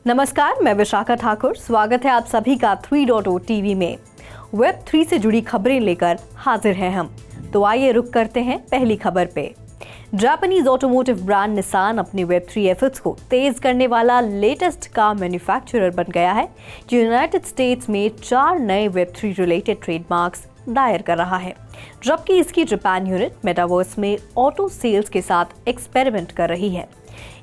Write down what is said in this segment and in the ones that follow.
नमस्कार, मैं विशाखा ठाकुर। स्वागत है आप सभी का 3.0 टीवी में। वेब 3 से जुड़ी खबरें लेकर हाजिर हैं हम। तो आइए रुक करते हैं पहली खबर पे। जापानीज ऑटोमोटिव ब्रांड निसान अपने वेब 3 एफर्ट्स को तेज करने वाला लेटेस्ट कार मैन्युफैक्चरर बन गया है, जो यूनाइटेड स्टेट्स में 4 नए वेब 3 रिलेटेड ट्रेडमार्क्स दायर कर रहा है, जबकि इसकी जापान यूनिट मेटावर्स में ऑटो सेल्स के साथ एक्सपेरिमेंट कर रही है।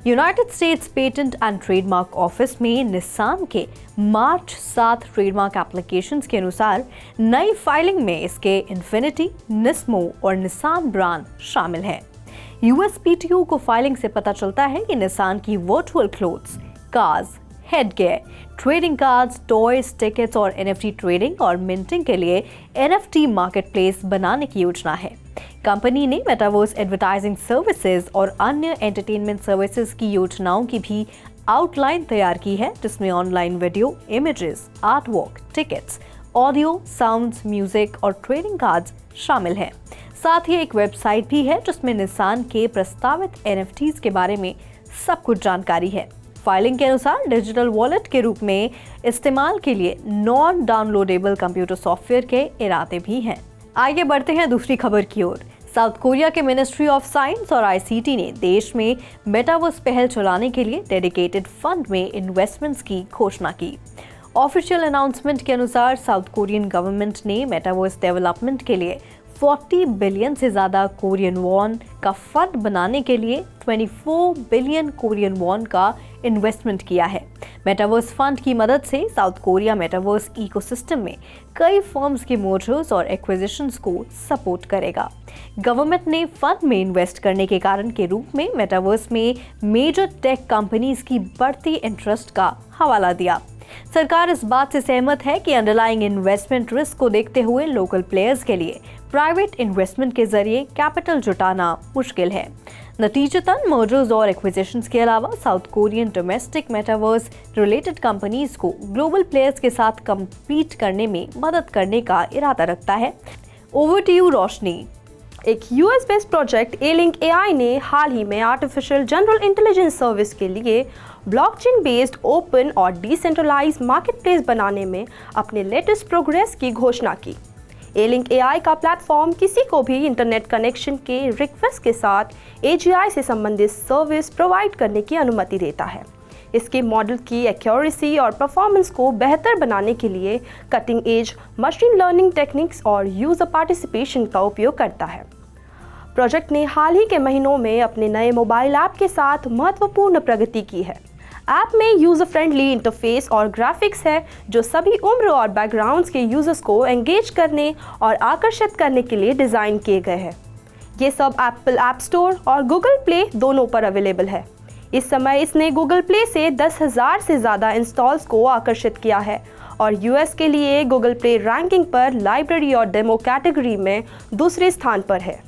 United states patent and trademark office में निसान के मार्च 7 ट्रेडमार्क एप्लीकेशंस के अनुसार नई फाइलिंग में इसके इन्फिनिटी, निस्मो और निसान ब्रांड शामिल हैं। यूएसपीटीओ को फाइलिंग से पता चलता है कि निसान की virtual clothes, cars, headgear, trading cards, toys, tickets और एनएफटी ट्रेडिंग और मिंटिंग के लिए एनएफटी मार्केटप्लेस बनाने की योजना है। कंपनी ने मेटावर्स एडवर्टाइजिंग सर्विसेज और अन्य एंटरटेनमेंट सर्विसेज की योजनाओं की भी आउटलाइन तैयार की है, जिसमें online video, images, art work, tickets, audio, sounds, music और ट्रेडिंग कार्ड्स शामिल हैं। साथ ही एक वेबसाइट भी है जिसमें निसान के प्रस्तावित एनएफटीज के बारे में सब कुछ जानकारी है। फाइलिंग के अनुसार डिजिटल वॉलेट के रूप में इस्तेमाल के लिए नॉन डाउनलोडेबल कंप्यूटर सॉफ्टवेयर के इरादे भी हैं। आगे बढ़ते हैं दूसरी खबर की ओर। साउथ कोरिया के मिनिस्ट्री ऑफ साइंस और आईसीटी ने देश में मेटावर्स पहल चलाने के लिए डेडिकेटेड फंड में इन्वेस्टमेंट्स की घोषणा की। ऑफिशियल अनाउंसमेंट के अनुसार साउथ कोरियन गवर्नमेंट ने मेटावर्स डेवलपमेंट के लिए 40 बिलियन से ज़्यादा कोरियन वॉन का फंड बनाने के लिए 24 बिलियन कोरियन वॉन का इन्वेस्टमेंट किया है। मेटावर्स फंड की मदद से साउथ कोरिया मेटावर्स इकोसिस्टम में कई फर्म्स के मर्जर्स और एक्विजिशंस को सपोर्ट करेगा। गवर्नमेंट ने फंड में इन्वेस्ट करने के कारण के रूप में मेटावर्स में मेजर टेक कंपनीज की बढ़ती इंटरेस्ट का हवाला दिया। सरकार इस बात से सहमत है कि अंडरलाइंग इन्वेस्टमेंट रिस्क को देखते हुए लोकल प्लेयर्स के लिए प्राइवेट इन्वेस्टमेंट के जरिए कैपिटल जुटाना मुश्किल है। नतीजतन मर्जर्स और एक्विजिशंस के अलावा south Korean domestic metaverse related companies को ग्लोबल प्लेयर्स के साथ कम्पीट करने में मदद करने का इरादा रखता है। ओवर टू यू रोशनी। एक यूएस बेस्ड प्रोजेक्ट ए-लिंक एआई ने हाल ही में आर्टिफिशियल जनरल इंटेलिजेंस सर्विस के लिए ब्लॉकचेन बेस्ड ओपन और डिसेंट्रलाइज्ड मार्केटप्लेस बनाने में अपने लेटेस्ट प्रोग्रेस की घोषणा की। ए-लिंक एआई का प्लेटफॉर्म किसी को भी इंटरनेट कनेक्शन के रिक्वेस्ट के साथ एजीआई से संबंधित सर्विस प्रोवाइड करने की अनुमति देता है। इसके मॉडल की एक्यूरेसी और परफॉर्मेंस को बेहतर बनाने के लिए cutting edge machine learning techniques और यूजर पार्टिसिपेशन का उपयोग करता है। प्रोजेक्ट ने हाल ही के महीनों में अपने नए मोबाइल ऐप के साथ महत्वपूर्ण प्रगति की है। ऐप में यूज़र फ्रेंडली इंटरफेस और ग्राफिक्स है, जो सभी उम्र और बैकग्राउंड्स के यूजर्स को एंगेज करने और आकर्षित करने के लिए डिज़ाइन किए गए हैं। ये सब एप्पल ऐप स्टोर और गूगल प्ले दोनों पर अवेलेबल है। इस समय इसने गूगल प्ले से 10,000 से ज़्यादा इंस्टॉल्स को आकर्षित किया है और यूएस के लिए गूगल प्ले रैंकिंग पर लाइब्रेरी और डेमो कैटेगरी में दूसरे स्थान पर है।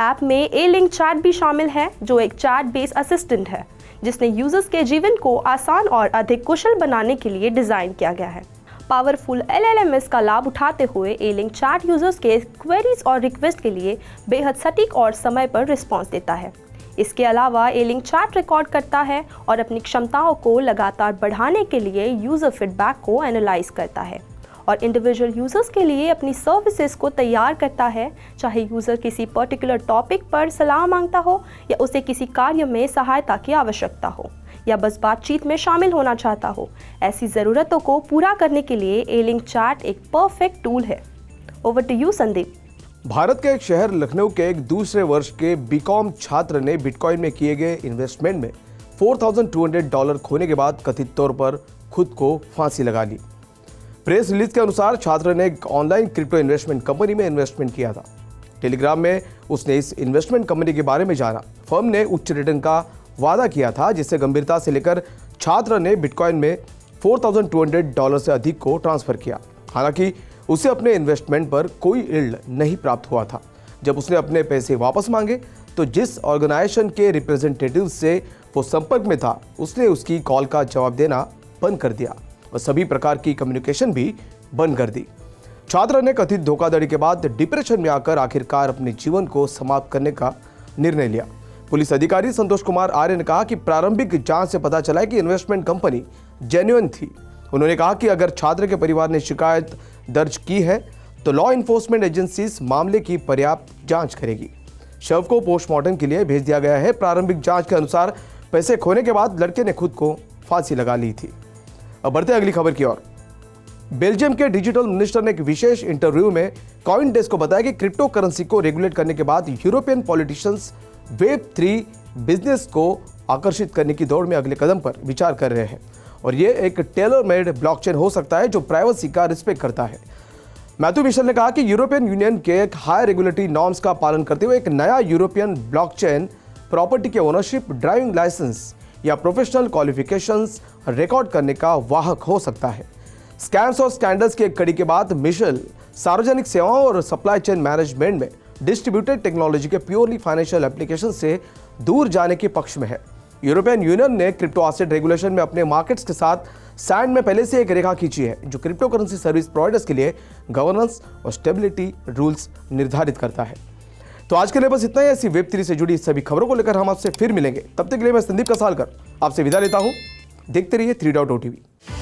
ऐप में ए-लिंक चैट भी शामिल है, जो एक चैट बेस्ड असिस्टेंट है जिसने यूजर्स के जीवन को आसान और अधिक कुशल बनाने के लिए डिज़ाइन किया गया है। पावरफुल एलएलएमएस का लाभ उठाते हुए ए-लिंक चैट यूजर्स के क्वेरीज और रिक्वेस्ट के लिए बेहद सटीक और समय पर रिस्पॉन्स देता है। इसके अलावा ए-लिंक चैट रिकॉर्ड करता है और अपनी क्षमताओं को लगातार बढ़ाने के लिए यूज़र फीडबैक को एनालाइज करता है और इंडिविजुअल यूजर्स के लिए अपनी सर्विसेज को तैयार करता है, चाहे यूज़र किसी पर्टिकुलर टॉपिक पर सलाह मांगता हो या उसे किसी कार्य में सहायता की आवश्यकता हो या बस बातचीत में शामिल होना चाहता हो। ऐसी ज़रूरतों को पूरा करने के लिए ए-लिंक चैट एक परफेक्ट टूल है। Over to you Sandeep. Bharat के एक शहर लखनऊ के एक दूसरे वर्ष के बीकॉम छात्र ने बिटकॉइन में किए गए इन्वेस्टमेंट में $4,200 खोने के बाद कथित तौर पर खुद को फांसी लगा ली। प्रेस रिलीज के अनुसार छात्र ने एक ऑनलाइन क्रिप्टो इन्वेस्टमेंट कंपनी में इन्वेस्टमेंट किया था। टेलीग्राम में उसने इस इन्वेस्टमेंट कंपनी के बारे में जाना। फर्म ने उच्च रिटर्न का वादा किया था, जिसे गंभीरता से लेकर छात्र ने बिटकॉइन में $4,200 से अधिक को ट्रांसफर किया। हालांकि उसे अपने इन्वेस्टमेंट पर कोई यील्ड नहीं प्राप्त हुआ था। जब उसने अपने पैसे वापस मांगे तो जिस ऑर्गेनाइजेशन के रिप्रेजेंटेटिव से वो संपर्क में था, उसने उसकी कॉल का जवाब देना बंद कर दिया और सभी प्रकार की कम्युनिकेशन भी बंद कर दी। छात्र ने कथित धोखाधड़ी के बाद डिप्रेशन में आकर आखिरकार अपने जीवन को समाप्त करने का निर्णय लिया। पुलिस अधिकारी संतोष कुमार आर्य ने कहा कि प्रारंभिक जांच से पता चला है कि इन्वेस्टमेंट कंपनी जेन्युइन थी। उन्होंने कहा कि अगर छात्र के परिवार ने शिकायत दर्ज की है तो लॉ इन्फोर्समेंट एजेंसीज मामले की पर्याप्त जांच करेगी। शव को पोस्टमार्टम के लिए भेज दिया गया है। प्रारंभिक जांच के अनुसार पैसे खोने के बाद लड़के ने खुद को फांसी लगा ली थी। अब बढ़ते अगली खबर की ओर। बेल्जियम के डिजिटल मिनिस्टर ने एक विशेष इंटरव्यू में कॉइन डेस्क को बताया कि क्रिप्टो करेंसी को रेगुलेट करने के बाद यूरोपियन पॉलिटिशियंस वेब3 बिजनेस को आकर्षित करने की दौड़ में अगले कदम पर विचार कर रहे हैं और ये एक टेलर मेड ब्लॉकचेन हो सकता है जो प्राइवेसी का रिस्पेक्ट करता है। मैथ्यू मिशेल ने कहा कि यूरोपियन यूनियन के एक हाई रेगुलेटरी नॉर्म्स का पालन करते हुए एक नया यूरोपियन ब्लॉकचेन प्रॉपर्टी के ओनरशिप, ड्राइविंग लाइसेंस या प्रोफेशनल क्वालिफिकेशंस रिकॉर्ड करने का वाहक हो सकता है। स्कैम्स और स्कैंडल्स की एक कड़ी के बाद मिशेल सार्वजनिक सेवाओं और सप्लाई चेन मैनेजमेंट में डिस्ट्रीब्यूटेड टेक्नोलॉजी के प्योरली फाइनेंशियल एप्लीकेशन से दूर जाने के पक्ष में है। यूरोपियन यूनियन ने क्रिप्टो एसेट रेगुलेशन में अपने मार्केट्स के साथ सैंड में पहले से एक रेखा खींची है जो क्रिप्टो करेंसी सर्विस प्रोवाइडर्स के लिए गवर्नेंस और स्टेबिलिटी रूल्स निर्धारित करता है। तो आज के लिए बस इतना ही। ऐसी वेब3 से जुड़ी सभी खबरों को लेकर हम आपसे फिर मिलेंगे। तब तक के लिए मैं संदीप कसालकर आपसे विदा लेता हूं। देखते रहिए 3.o TV।